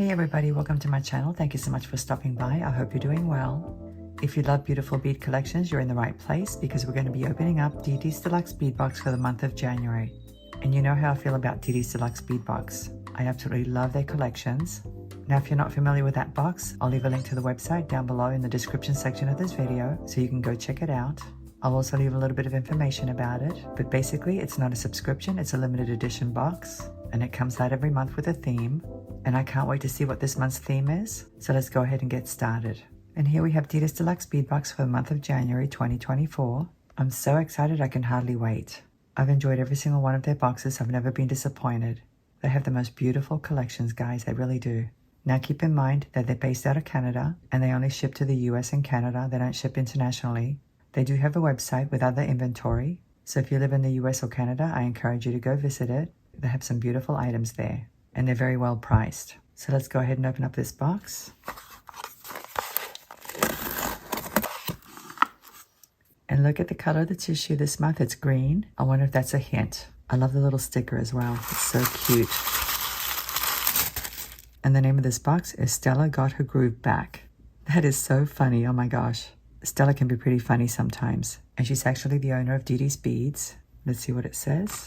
Hey everybody, welcome to my channel. Thank you so much for stopping by. I hope you're doing well. If you love beautiful bead collections, you're in the right place because we're going to be opening up Didi's Deluxe Bead Box for the month of January. And you know how I feel about Didi's Deluxe Bead Box. I absolutely love their collections. Now, if you're not familiar with that box, I'll leave a link to the website down below in the description section of this video so you can go check it out. I'll also leave a little bit of information about it, but basically it's not a subscription, it's a limited edition box, and it comes out every month with a theme. And I can't wait to see what this month's theme is, so let's go ahead and get started. And here we have Didi's Deluxe Bead Box for the month of January 2024. I'm so excited I can hardly wait. I've enjoyed every single one of their boxes. I've never been disappointed. They have the most beautiful collections, guys, they really do. Now keep in mind that they're based out of Canada and they only ship to the US and Canada. They don't ship internationally. They do have a website with other inventory. So if you live in the US or Canada, I encourage you to go visit it. They have some beautiful items there and they're very well priced. So let's go ahead and open up this box. And look at the color of the tissue this month. It's green. I wonder if that's a hint. I love the little sticker as well. It's so cute. And the name of this box is Stella Got Her Groove Back. That is so funny. Oh my gosh. Stella can be pretty funny sometimes. And she's actually the owner of Didi's Beads. Let's see what it says.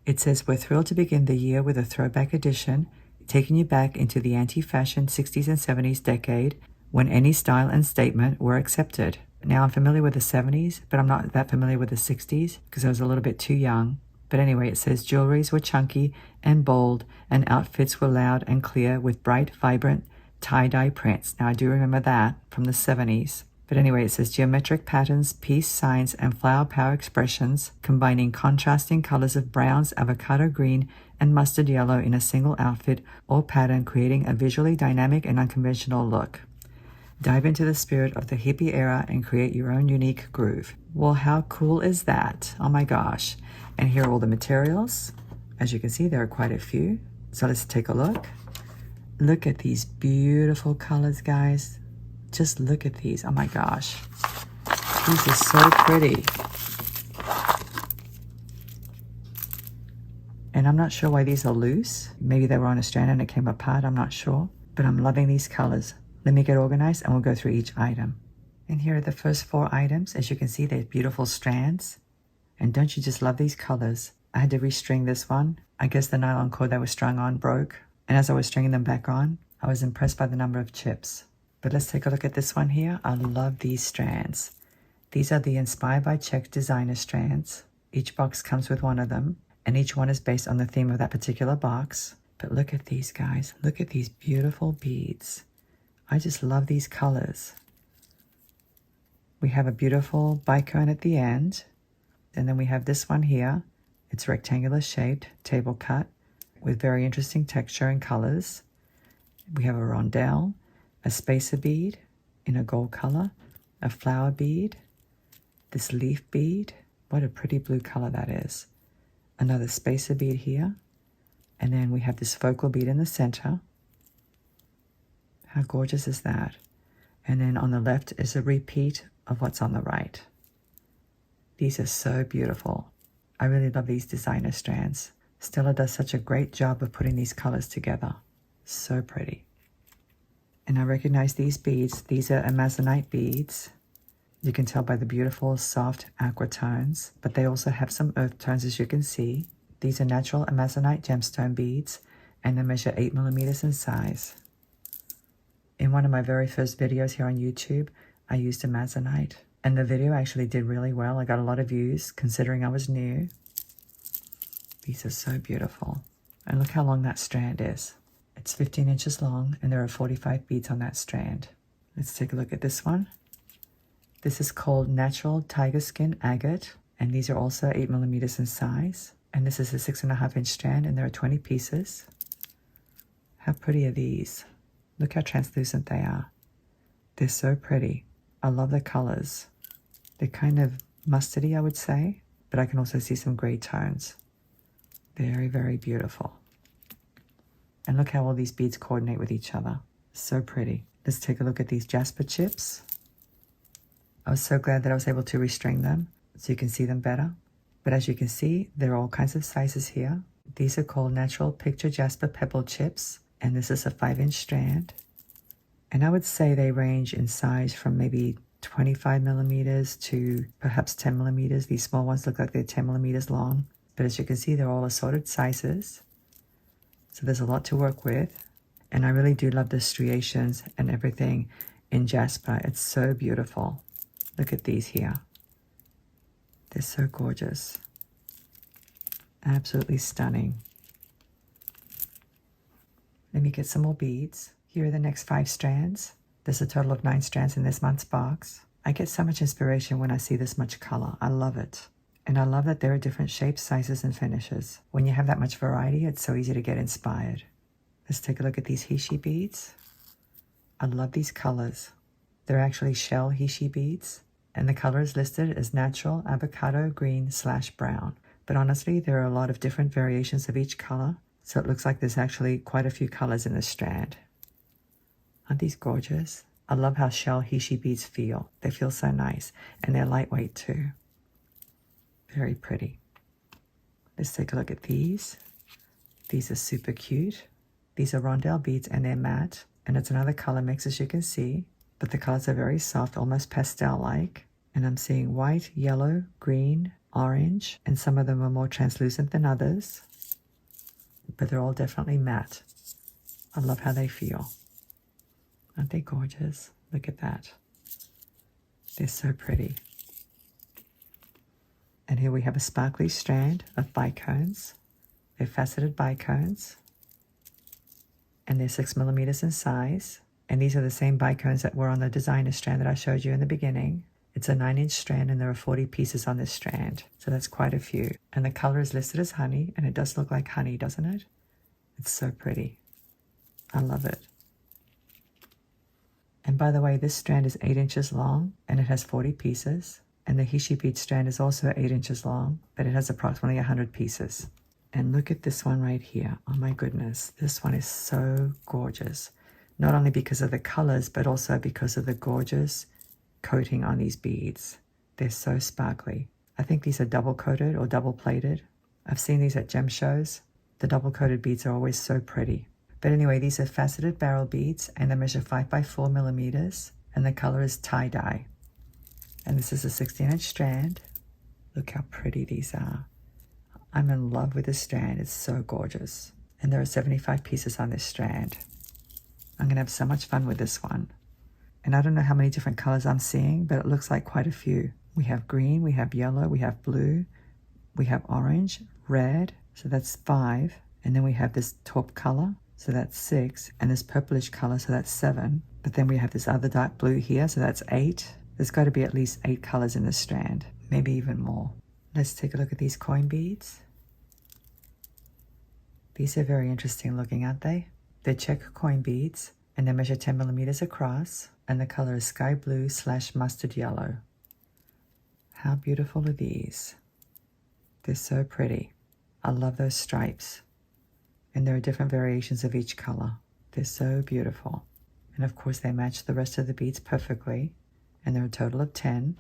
It says, we're thrilled to begin the year with a throwback edition, taking you back into the anti-fashion 60s and 70s decade when any style and statement were accepted. Now, I'm familiar with the 70s, but I'm not that familiar with the 60s because I was a little bit too young. But anyway, it says jewelries were chunky and bold and outfits were loud and clear with bright, vibrant tie-dye prints. Now, I do remember that from the 70s. But anyway, it says geometric patterns, peace signs, and flower power expressions, combining contrasting colors of browns, avocado green, and mustard yellow in a single outfit or pattern, creating a visually dynamic and unconventional look. Dive into the spirit of the hippie era and create your own unique groove. Well, how cool is that? Oh my gosh. And here are all the materials. As you can see, there are quite a few. So let's take a look. Look at these beautiful colors, guys. Just look at these. Oh my gosh. These are so pretty. And I'm not sure why these are loose. Maybe they were on a strand and it came apart. I'm not sure. But I'm loving these colors. Let me get organized and we'll go through each item. And here are the first 4 items. As you can see, they're beautiful strands. And don't you just love these colors? I had to restring this one. I guess the nylon cord that was strung on broke. And as I was stringing them back on, I was impressed by the number of chips. But let's take a look at this one here. I love these strands. These are the Inspired by Czech designer strands. Each box comes with one of them, and each one is based on the theme of that particular box. But look at these, guys. Look at these beautiful beads. I just love these colors. We have a beautiful bicone at the end, and then we have this one here. It's rectangular shaped, table cut, with very interesting texture and colors. We have a rondelle, a spacer bead in a gold color, a flower bead, this leaf bead, what a pretty blue color that is, another spacer bead here, and then we have this focal bead in the center. How gorgeous is that? And then on the left is a repeat of what's on the right. These are so beautiful. I really love these designer strands. Stella does such a great job of putting these colors together. So pretty. And I recognize these beads. These are Amazonite beads. You can tell by the beautiful soft aqua tones, but they also have some earth tones, as you can see. These are natural Amazonite gemstone beads, and they measure 8 millimeters in size. In one of my very first videos here on YouTube, I used Amazonite, and the video actually did really well. I got a lot of views, considering I was new. These are so beautiful. And look how long that strand is. It's 15 inches long, and there are 45 beads on that strand. Let's take a look at this one. This is called Natural Tiger Skin Agate, and these are also 8 millimeters in size. And this is a 6.5 inch strand, and there are 20 pieces. How pretty are these? Look how translucent they are. They're so pretty. I love the colors. They're kind of mustardy, I would say, but I can also see some gray tones. Very, very beautiful. And look how all these beads coordinate with each other. So pretty. Let's take a look at these jasper chips. I was so glad that I was able to restring them so you can see them better. But as you can see, there are all kinds of sizes here. These are called Natural Picture Jasper Pebble Chips, and this is a 5-inch strand. And I would say they range in size from maybe 25 millimeters to perhaps 10 millimeters. These small ones look like they're 10 millimeters long. But as you can see, they're all assorted sizes. So there's a lot to work with. And I really do love the striations and everything in Jasper. It's so beautiful. Look at these here. They're so gorgeous. Absolutely stunning. Let me get some more beads. Here are the next 5 strands. There's a total of 9 strands in this month's box. I get so much inspiration when I see this much color. I love it. And I love that there are different shapes, sizes, and finishes. When you have that much variety, it's so easy to get inspired. Let's take a look at these hishi beads. I love these colors. They're actually shell hishi beads, and the color is listed as natural avocado green / brown. But honestly, there are a lot of different variations of each color, so it looks like there's actually quite a few colors in this strand. Aren't these gorgeous? I love how shell hishi beads feel. They feel so nice, and they're lightweight too. Very pretty. Let's take a look at these. These are super cute. These are rondelle beads, and they're matte, and it's another color mix, as you can see, but the colors are very soft, almost pastel-like. And I'm seeing white, yellow, green, orange, and some of them are more translucent than others, but they're all definitely matte. I love how they feel. Aren't they gorgeous? Look at that. They're so pretty. And here we have a sparkly strand of bicones. They're faceted bicones, and they're 6 millimeters in size. And these are the same bicones that were on the designer strand that I showed you in the beginning. It's a 9-inch strand, and there are 40 pieces on this strand, so that's quite a few. And the color is listed as honey, and it does look like honey, doesn't it? It's so pretty. I love it. And by the way, this strand is 8 inches long, and it has 40 pieces. And the hishi bead strand is also 8 inches long, but it has approximately 100 pieces. And look at this one right here. Oh my goodness, this one is so gorgeous. Not only because of the colors, but also because of the gorgeous coating on these beads. They're so sparkly. I think these are double coated or double plated. I've seen these at gem shows. The double coated beads are always so pretty. But anyway, these are faceted barrel beads, and they measure 5 by 4 millimeters, and the color is tie-dye. And this is a 16-inch strand. Look how pretty these are. I'm in love with this strand. It's so gorgeous. And there are 75 pieces on this strand. I'm going to have so much fun with this one. And I don't know how many different colors I'm seeing, but it looks like quite a few. We have green, we have yellow, we have blue, we have orange, red, so that's 5. And then we have this taupe color, so that's 6. And this purplish color, so that's 7. But then we have this other dark blue here, so that's 8. There's got to be at least 8 colors in this strand, maybe even more. Let's take a look at these coin beads. These are very interesting looking, aren't they? They're check coin beads, and they measure 10 millimeters across, and the color is sky blue / mustard yellow. How beautiful are these? They're so pretty. I love those stripes. And there are different variations of each color. They're so beautiful. And of course they match the rest of the beads perfectly. And there are a total of 10.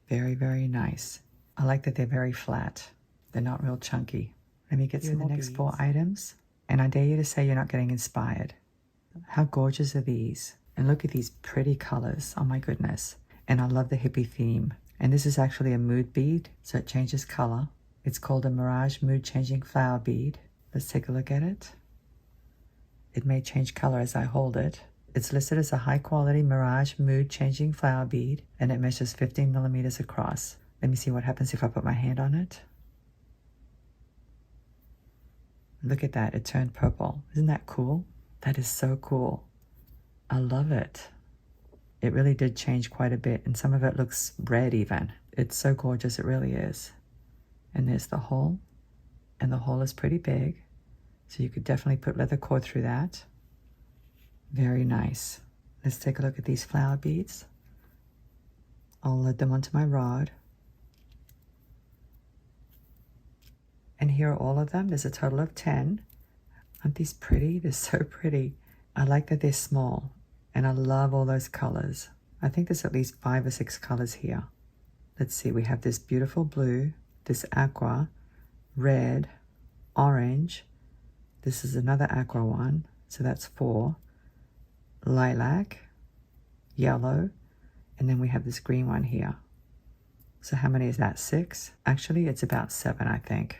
Very, very nice. I like that they're very flat. They're not real chunky. Let me get to the next 4 items. And I dare you to say you're not getting inspired. How gorgeous are these? And look at these pretty colors. Oh my goodness. And I love the hippie theme. And this is actually a mood bead, so it changes color. It's called a Mirage Mood Changing Flower Bead. Let's take a look at it. It may change color as I hold it. It's listed as a high-quality Mirage Mood Changing Flower Bead, and it measures 15 millimeters across. Let me see what happens if I put my hand on it. Look at that, it turned purple. Isn't that cool? That is so cool. I love it. It really did change quite a bit, and some of it looks red even. It's so gorgeous, it really is. And there's the hole, and the hole is pretty big, so you could definitely put leather cord through that. Very nice. Let's take a look at these flower beads. I'll load them onto my rod. And here are all of them. There's a total of 10. Aren't these pretty? They're so pretty. I like that they're small, and I love all those colors. I think there's at least 5 or 6 colors here. Let's see, we have this beautiful blue, this aqua, red, orange. This is another aqua one, so that's 4. Lilac, yellow, and then we have this green one here. So how many is that? 6? Actually, it's about 7, I think.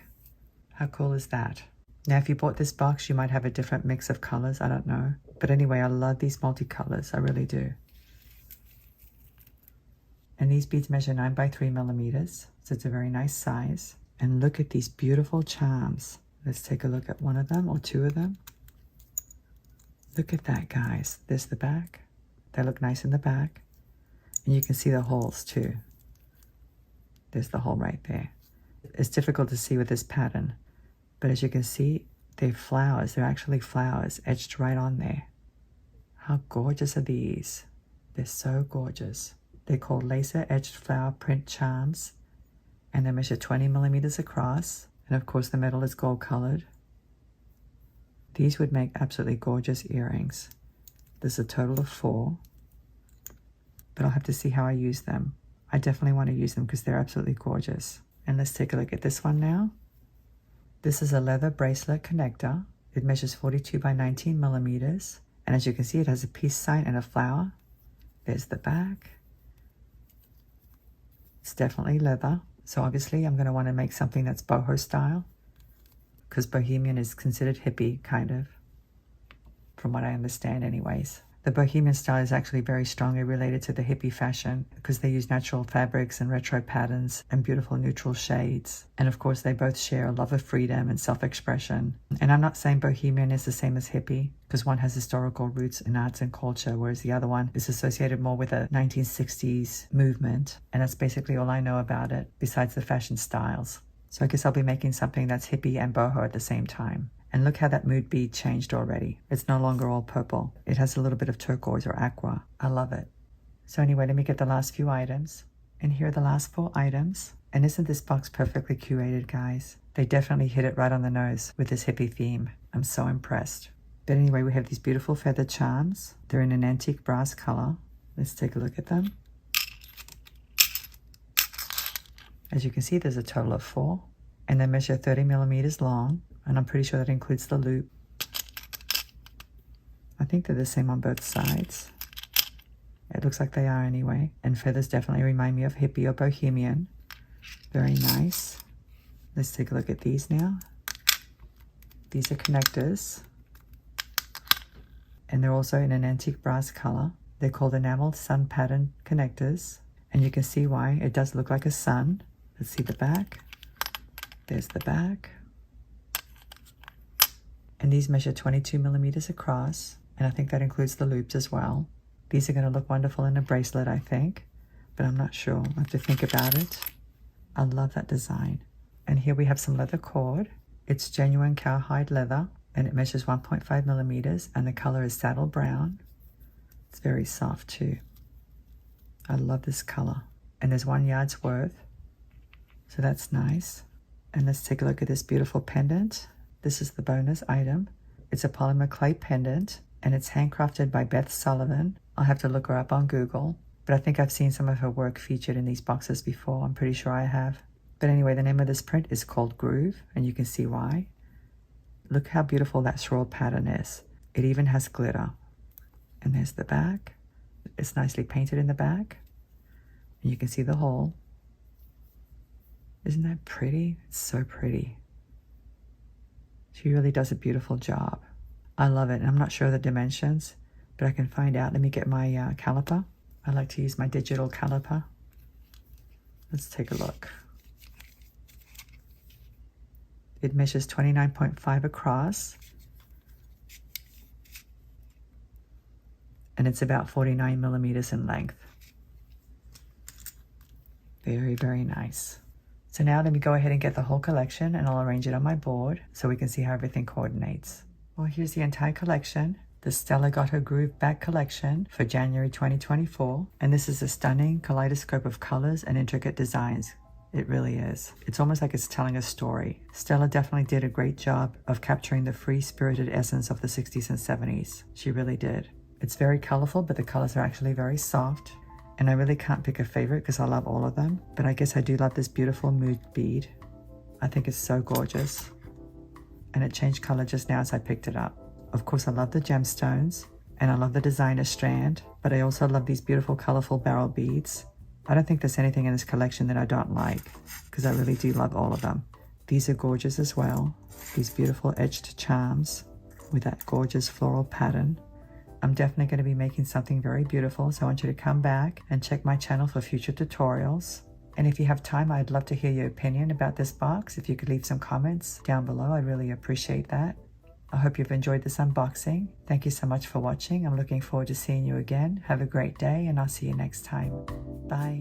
How cool is that? Now, if you bought this box, you might have a different mix of colors. I don't know. But anyway, I love these multicolors. I really do. And these beads measure 9 by 3 millimeters. So it's a very nice size. And look at these beautiful charms. Let's take a look at one of them or 2 of them. Look at that, guys. There's the back. They look nice in the back. And you can see the holes too. There's the hole right there. It's difficult to see with this pattern. But as you can see, they're flowers. They're actually flowers etched right on there. How gorgeous are these? They're so gorgeous. They're called laser etched flower print charms. And they measure 20 millimeters across. And of course the metal is gold colored. These would make absolutely gorgeous earrings. There's a total of 4. But I'll have to see how I use them. I definitely want to use them because they're absolutely gorgeous. And let's take a look at this one now. This is a leather bracelet connector. It measures 42 by 19 millimeters. And as you can see, it has a peace sign and a flower. There's the back. It's definitely leather. So obviously I'm going to want to make something that's boho style. Because bohemian is considered hippie, kind of. From what I understand anyways. The bohemian style is actually very strongly related to the hippie fashion because they use natural fabrics and retro patterns and beautiful neutral shades. And of course, they both share a love of freedom and self-expression. And I'm not saying bohemian is the same as hippie because one has historical roots in arts and culture, whereas the other one is associated more with a 1960s movement. And that's basically all I know about it besides the fashion styles. So I guess I'll be making something that's hippie and boho at the same time. And look how that mood bead changed already. It's no longer all purple. It has a little bit of turquoise or aqua. I love it. So anyway, let me get the last few items. And here are the last 4 items. And isn't this box perfectly curated, guys? They definitely hit it right on the nose with this hippie theme. I'm so impressed. But anyway, we have these beautiful feather charms. They're in an antique brass color. Let's take a look at them. As you can see, there's a total of 4. And they measure 30 millimeters long. And I'm pretty sure that includes the loop. I think they're the same on both sides. It looks like they are anyway. And feathers definitely remind me of hippie or bohemian. Very nice. Let's take a look at these now. These are connectors. And they're also in an antique brass color. They're called enameled sun pattern connectors. And you can see why. It does look like a sun. Let's see the back. There's the back. And these measure 22 millimeters across, and I think that includes the loops as well. These are going to look wonderful in a bracelet, I think, but I'm not sure. I have to think about it. I love that design. And here we have some leather cord. It's genuine cowhide leather, and it measures 1.5 millimeters, and the color is saddle brown. It's very soft too. I love this color. And there's 1 yard's worth, so that's nice. And let's take a look at this beautiful pendant. This is the bonus item. It's a polymer clay pendant, and it's handcrafted by Beth Sullivan. I'll have to look her up on Google, but I think I've seen some of her work featured in these boxes before. I'm pretty sure I have. But anyway, the name of this print is called Groove, and you can see why. Look how beautiful that swirl pattern is. It even has glitter. And there's the back. It's nicely painted in the back. And you can see the hole. Isn't that pretty? It's so pretty. She really does a beautiful job. I love it. And I'm not sure of the dimensions, but I can find out. Let me get my caliper. I like to use my digital caliper. Let's take a look. It measures 29.5 across. And it's about 49 millimeters in length. Very, very nice. So now let me go ahead and get the whole collection, and I'll arrange it on my board so we can see how everything coordinates. Well, here's the entire collection. The Stella got her groove back collection for January 2024. And this is a stunning kaleidoscope of colors and intricate designs. It really is. It's almost like it's telling a story. Stella definitely did a great job of capturing the free-spirited essence of the 60s and 70s. She really did. It's very colorful, but the colors are actually very soft. And I really can't pick a favorite because I love all of them. But I guess I do love this beautiful mood bead. I think it's so gorgeous. And it changed color just now as I picked it up. Of course, I love the gemstones. And I love the designer strand. But I also love these beautiful colorful barrel beads. I don't think there's anything in this collection that I don't like, because I really do love all of them. These are gorgeous as well. These beautiful edged charms with that gorgeous floral pattern. I'm definitely going to be making something very beautiful, so I want you to come back and check my channel for future tutorials. And if you have time, I'd love to hear your opinion about this box. If you could leave some comments down below, I'd really appreciate that. I hope you've enjoyed this unboxing. Thank you so much for watching. I'm looking forward to seeing you again. Have a great day, and I'll see you next time. Bye.